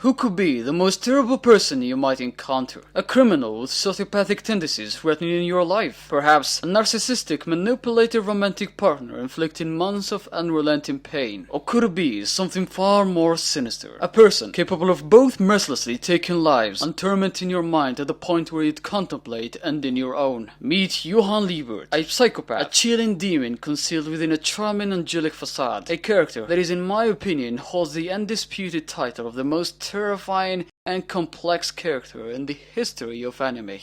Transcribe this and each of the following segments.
Who could be the most terrible person you might encounter? A criminal with sociopathic tendencies threatening your life? Perhaps a narcissistic, manipulative romantic partner inflicting months of unrelenting pain? Or could it be something far more sinister? A person capable of both mercilessly taking lives and tormenting your mind to the point where you'd contemplate ending your own. Meet Johan Liebert, a psychopath, a chilling demon concealed within a charming angelic facade. A character that is, in my opinion, holds the undisputed title of the most terrifying and complex character in the history of anime.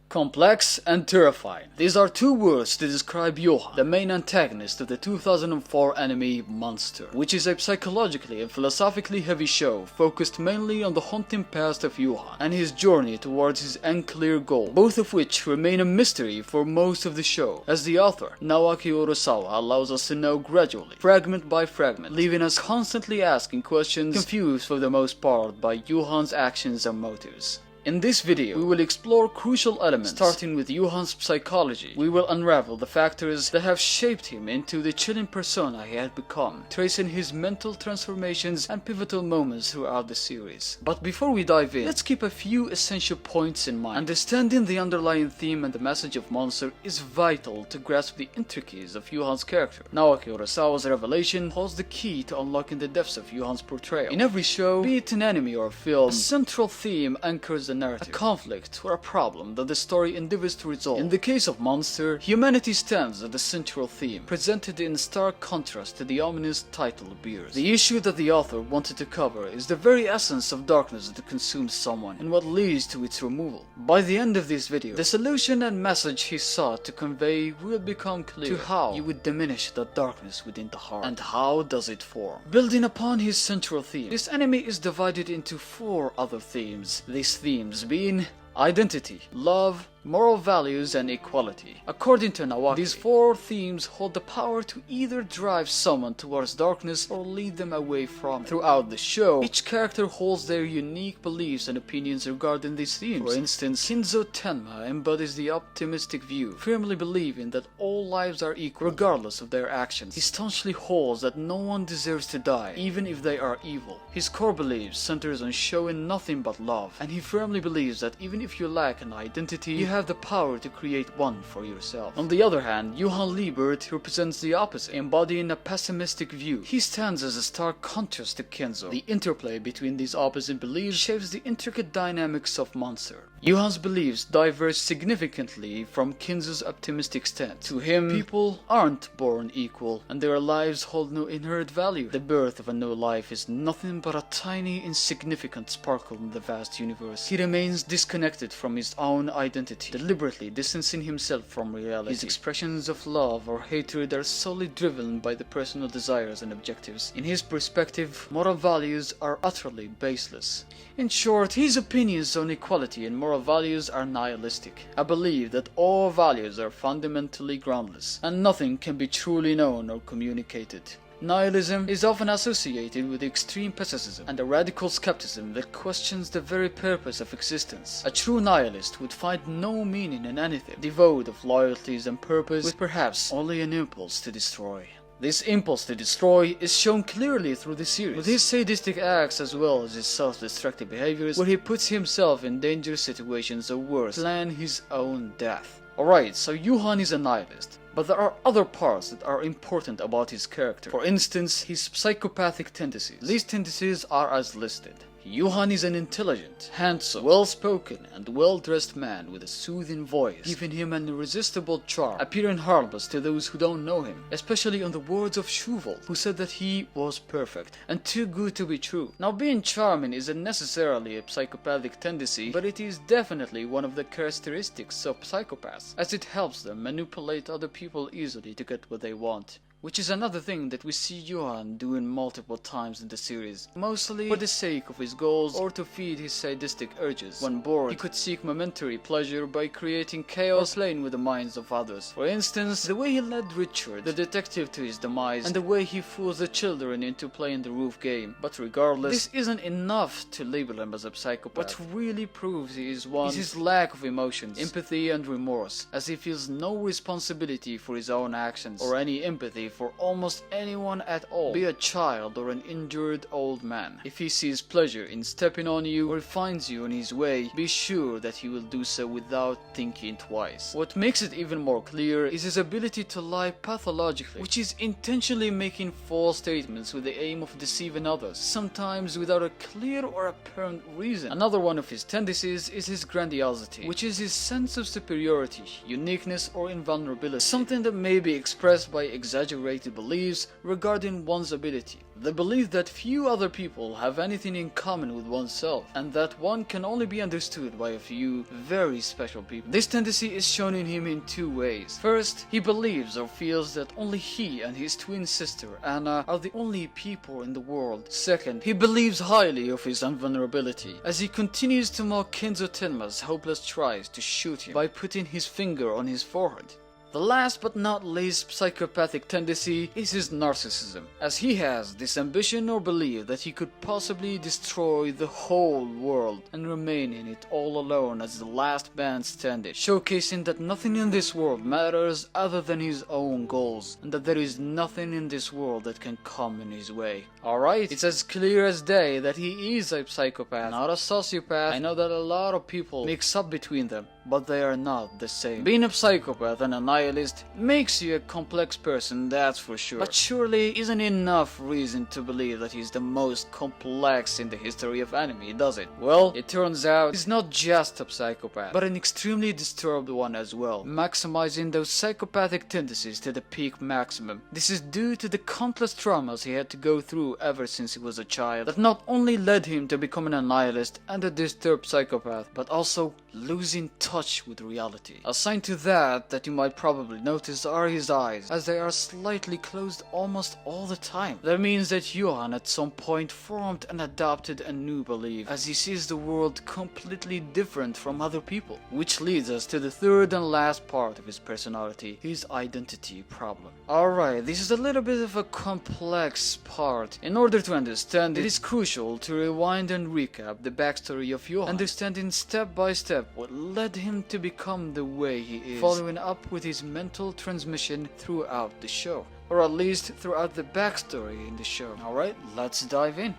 Complex and terrifying. These are two words to describe Johan, the main antagonist of the 2004 anime Monster, which is a psychologically and philosophically heavy show focused mainly on the haunting past of Johan and his journey towards his unclear goal, both of which remain a mystery for most of the show, as the author, Naoki Urasawa, allows us to know gradually, fragment by fragment, leaving us constantly asking questions, confused for the most part by Johan's actions and motives. In this video, we will explore crucial elements, starting with Johan's psychology. We will unravel the factors that have shaped him into the chilling persona he had become, tracing his mental transformations and pivotal moments throughout the series. But before we dive in, let's keep a few essential points in mind. Understanding the underlying theme and the message of Monster is vital to grasp the intricacies of Johan's character. Naoki Urasawa's revelation holds the key to unlocking the depths of Johan's portrayal. In every show, be it an anime or film, a central theme anchors a narrative, a conflict, or a problem that the story endeavors to resolve. In the case of Monster, humanity stands as the central theme, presented in stark contrast to the ominous title bears. The issue that the author wanted to cover is the very essence of darkness that consumes someone, and what leads to its removal. By the end of this video, the solution and message he sought to convey will become clear to how you would diminish the darkness within the heart, and how does it form. Building upon his central theme, this anime is divided into 4 other themes. These themes being identity, love, moral values, and equality. According to Naoki, these 4 themes hold the power to either drive someone towards darkness or lead them away from it. Throughout the show, each character holds their unique beliefs and opinions regarding these themes. For instance, Shinzo Tenma embodies the optimistic view, firmly believing that all lives are equal regardless of their actions. He staunchly holds that no one deserves to die, even if they are evil. His core beliefs centers on showing nothing but love, and he firmly believes that even if you lack an identity, you have the power to create one for yourself. On the other hand, Johan Liebert represents the opposite, embodying a pessimistic view. He stands as a stark contrast to Kenzo. The interplay between these opposite beliefs shapes the intricate dynamics of Monster. Johan's beliefs diverge significantly from Kenzo's optimistic stance. To him, people aren't born equal, and their lives hold no inherent value. The birth of a new life is nothing but a tiny, insignificant sparkle in the vast universe. He remains disconnected from his own identity, deliberately distancing himself from reality. His expressions of love or hatred are solely driven by the personal desires and objectives. In his perspective, moral values are utterly baseless. In short, his opinions on equality and moral values are nihilistic, a belief that all values are fundamentally groundless, and nothing can be truly known or communicated. Nihilism is often associated with extreme pessimism and a radical skepticism that questions the very purpose of existence. A true nihilist would find no meaning in anything, devoid of loyalties and purpose, with perhaps only an impulse to destroy. This impulse to destroy is shown clearly through the series, with his sadistic acts as well as his self-destructive behaviors, where he puts himself in dangerous situations or worse, plan his own death. Alright, so Johan is a nihilist. But there are other parts that are important about his character. For instance, his psychopathic tendencies. These tendencies are as listed. Johan is an intelligent, handsome, well-spoken, and well-dressed man with a soothing voice, giving him an irresistible charm, appearing harmless to those who don't know him, especially on the words of Shuval, who said that he was perfect, and too good to be true. Now, being charming isn't necessarily a psychopathic tendency, but it is definitely one of the characteristics of psychopaths, as it helps them manipulate other people easily to get what they want. Which is another thing that we see Johan doing multiple times in the series, mostly for the sake of his goals or to feed his sadistic urges. When bored, he could seek momentary pleasure by creating chaos or playing with the minds of others. For instance, the way he led Richard, the detective, to his demise, and the way he fools the children into playing the roof game. But regardless, this isn't enough to label him as a psychopath. What really proves he is one is his lack of emotions, empathy, and remorse, as he feels no responsibility for his own actions, or any empathy for almost anyone at all, be a child or an injured old man. If he sees pleasure in stepping on you or finds you on his way, be sure that he will do so without thinking twice. What makes it even more clear is his ability to lie pathologically, which is intentionally making false statements with the aim of deceiving others, sometimes without a clear or apparent reason. Another one of his tendencies is his grandiosity, which is his sense of superiority, uniqueness, or invulnerability, something that may be expressed by exaggerated beliefs regarding one's ability. The belief that few other people have anything in common with oneself, and that one can only be understood by a few very special people. This tendency is shown in him in two ways. First, he believes or feels that only he and his twin sister, Anna, are the only people in the world. Second, he believes highly of his invulnerability, as he continues to mock Kenzo Tenma's hopeless tries to shoot him by putting his finger on his forehead. The last but not least psychopathic tendency is his narcissism, as he has this ambition or belief that he could possibly destroy the whole world and remain in it all alone as the last man standing, showcasing that nothing in this world matters other than his own goals, and that there is nothing in this world that can come in his way. Alright, it's as clear as day that he is a psychopath, not a sociopath. I know that a lot of people mix up between them, but they are not the same. Being a psychopath and a nihilist makes you a complex person, that's for sure. But surely isn't enough reason to believe that he's the most complex in the history of anime, does it? Well, it turns out he's not just a psychopath, but an extremely disturbed one as well, maximizing those psychopathic tendencies to the peak maximum. This is due to the countless traumas he had to go through ever since he was a child, that not only led him to becoming a nihilist and a disturbed psychopath, but also losing touch with reality. A sign to that you might probably notice are his eyes, as they are slightly closed almost all the time. That means that Johan at some point formed and adopted a new belief, as he sees the world completely different from other people. Which leads us to the third and last part of his personality, his identity problem. Alright, this is a little bit of a complex part. In order to understand it is crucial to rewind and recap the backstory of Johan, understanding step by step what led him to become the way he is, following up with his mental transmission throughout the show, or at least throughout the backstory in the show. Alright, let's dive in.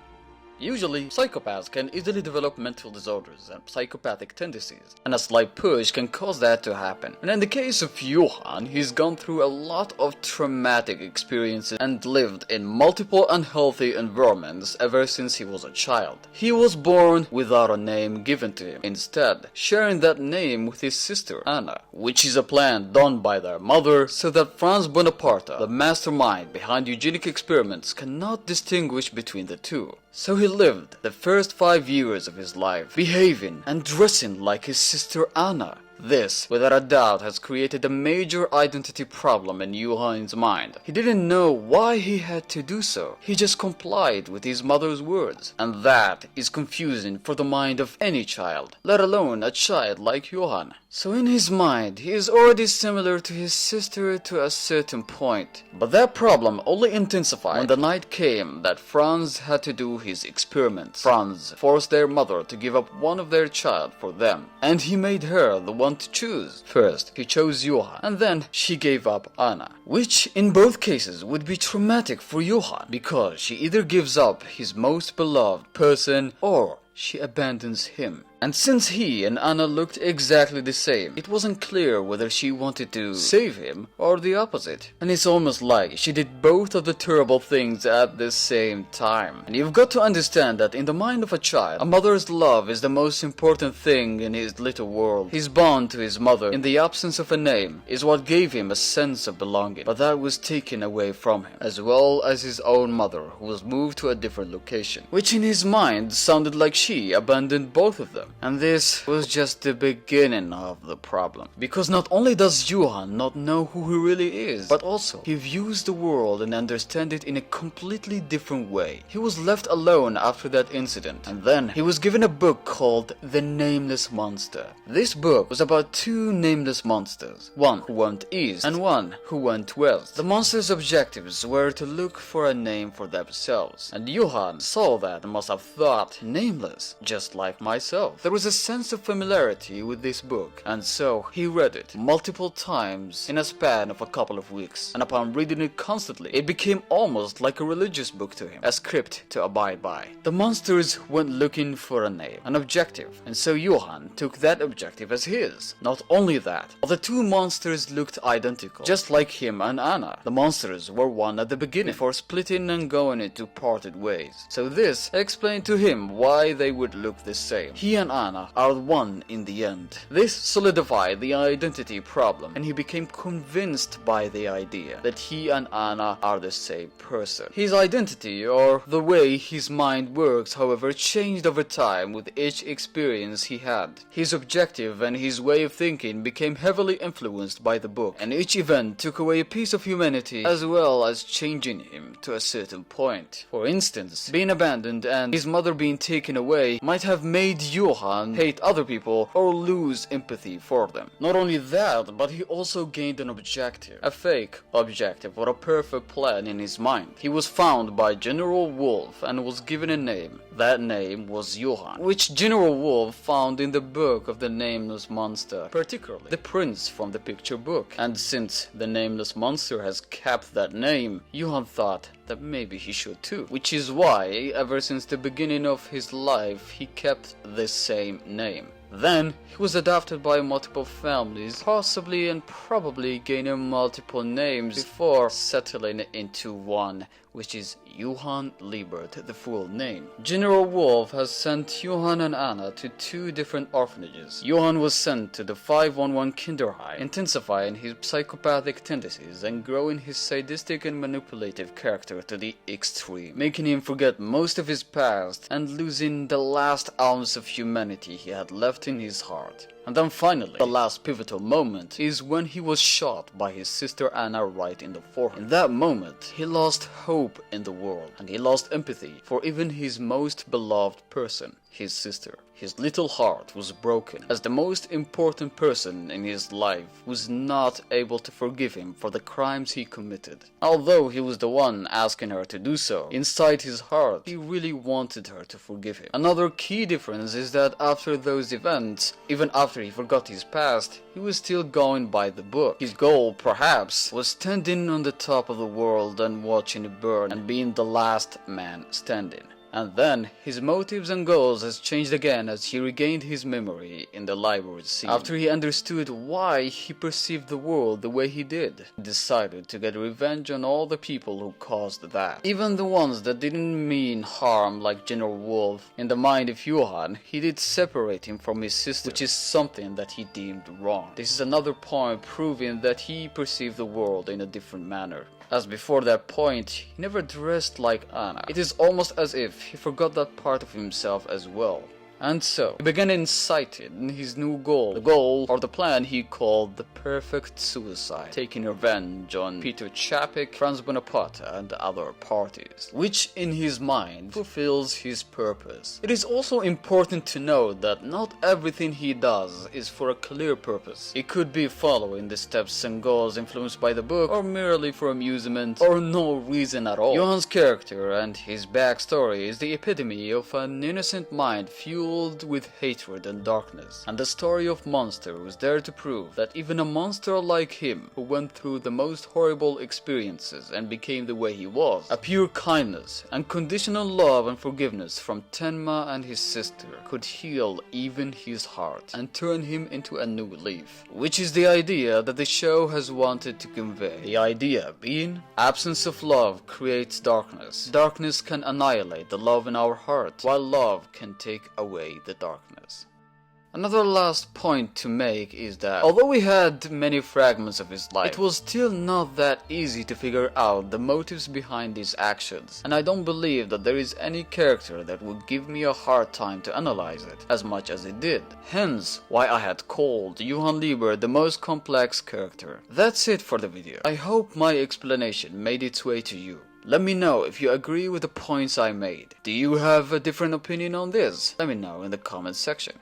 Usually, psychopaths can easily develop mental disorders and psychopathic tendencies, and a slight push can cause that to happen. And in the case of Johan, he's gone through a lot of traumatic experiences and lived in multiple unhealthy environments ever since he was a child. He was born without a name given to him, instead sharing that name with his sister Anna, which is a plan done by their mother so that Franz Bonaparte, the mastermind behind eugenic experiments, cannot distinguish between the two. So he lived the first 5 years of his life behaving and dressing like his sister Anna. This, without a doubt, has created a major identity problem in Johan's mind. He didn't know why he had to do so. He just complied with his mother's words. And that is confusing for the mind of any child, let alone a child like Johan. So in his mind, he is already similar to his sister to a certain point. But that problem only intensified when the night came that Franz had to do his experiment. Franz forced their mother to give up one of their child for them, and he made her the one to choose. First, he chose Johan, and then she gave up Anna, which in both cases would be traumatic for Johan, because she either gives up his most beloved person or she abandons him. And since he and Anna looked exactly the same, it wasn't clear whether she wanted to save him or the opposite. And it's almost like she did both of the terrible things at the same time. And you've got to understand that in the mind of a child, a mother's love is the most important thing in his little world. His bond to his mother, in the absence of a name, is what gave him a sense of belonging. But that was taken away from him, as well as his own mother, who was moved to a different location, which in his mind sounded like she abandoned both of them. And this was just the beginning of the problem. Because not only does Johan not know who he really is, but also he views the world and understands it in a completely different way. He was left alone after that incident, and then he was given a book called The Nameless Monster. This book was about two nameless monsters, one who went east and one who went west. The monsters' objectives were to look for a name for themselves, and Johan saw that and must have thought, nameless, just like myself. There was a sense of familiarity with this book, and so he read it multiple times in a span of a couple of weeks, and upon reading it constantly, it became almost like a religious book to him, a script to abide by. The monsters went looking for a name, an objective, and so Johan took that objective as his. Not only that, the two monsters looked identical, just like him and Anna. The monsters were one at the beginning, before splitting and going into parted ways. So this explained to him why they would look the same. He and Anna are one in the end. This solidified the identity problem, and he became convinced by the idea that he and Anna are the same person. His identity, or the way his mind works, however, changed over time with each experience he had. His objective and his way of thinking became heavily influenced by the book, and each event took away a piece of humanity as well as changing him to a certain point. For instance, being abandoned and his mother being taken away might have made Johan hate other people or lose empathy for them. Not only that, but he also gained an objective, a fake objective or a perfect plan in his mind. He was found by General Wolf and was given a name. That name was Johan, which General Wolf found in the book of the Nameless Monster, particularly the prince from the picture book. And since the Nameless Monster has kept that name, Johan thought that maybe he should too. Which is why, ever since the beginning of his life, he kept the same name. Then, he was adopted by multiple families, possibly and probably gaining multiple names before settling into one, which is Johan Liebert, the full name. General Wolf has sent Johan and Anna to two different orphanages. Johan was sent to the 511 Kinderheim, intensifying his psychopathic tendencies and growing his sadistic and manipulative character to the extreme, making him forget most of his past and losing the last ounce of humanity he had left in his heart. And then finally, the last pivotal moment is when he was shot by his sister Anna right in the forehead. In that moment, he lost hope in the world, and he lost empathy for even his most beloved person, his sister. His little heart was broken, as the most important person in his life was not able to forgive him for the crimes he committed. Although he was the one asking her to do so, inside his heart, he really wanted her to forgive him. Another key difference is that after those events, even after he forgot his past, he was still going by the book. His goal, perhaps, was standing on the top of the world and watching it burn and being the last man standing. And then, his motives and goals has changed again as he regained his memory in the library scene. After he understood why he perceived the world the way he did, he decided to get revenge on all the people who caused that. Even the ones that didn't mean harm, like General Wolf. In the mind of Johan, he did separate him from his sister, which is something that he deemed wrong. This is another point proving that he perceived the world in a different manner. As before that point, he never dressed like Anna. It is almost as if he forgot that part of himself as well. And so, he began inciting his new goal. The goal, or the plan, he called the perfect suicide, taking revenge on Peter Chapek, Franz Bonaparte, and other parties, which in his mind fulfills his purpose. It is also important to note that not everything he does is for a clear purpose. It could be following the steps and goals influenced by the book, or merely for amusement, or no reason at all. Johan's character and his backstory is the epitome of an innocent mind fueled with hatred and darkness, and the story of Monster was there to prove that even a monster like him, who went through the most horrible experiences and became the way he was, a pure kindness and conditional love and forgiveness from Tenma and his sister could heal even his heart and turn him into a new leaf, which is the idea that the show has wanted to convey. The idea being, absence of love creates darkness. Darkness can annihilate the love in our heart, while love can take away the darkness. Another last point to make is that, although we had many fragments of his life, it was still not that easy to figure out the motives behind his actions, and I don't believe that there is any character that would give me a hard time to analyze it, as much as it did. Hence, why I had called Johan Liebert the most complex character. That's it for the video. I hope my explanation made its way to you. Let me know if you agree with the points I made. Do you have a different opinion on this? Let me know in the comments section.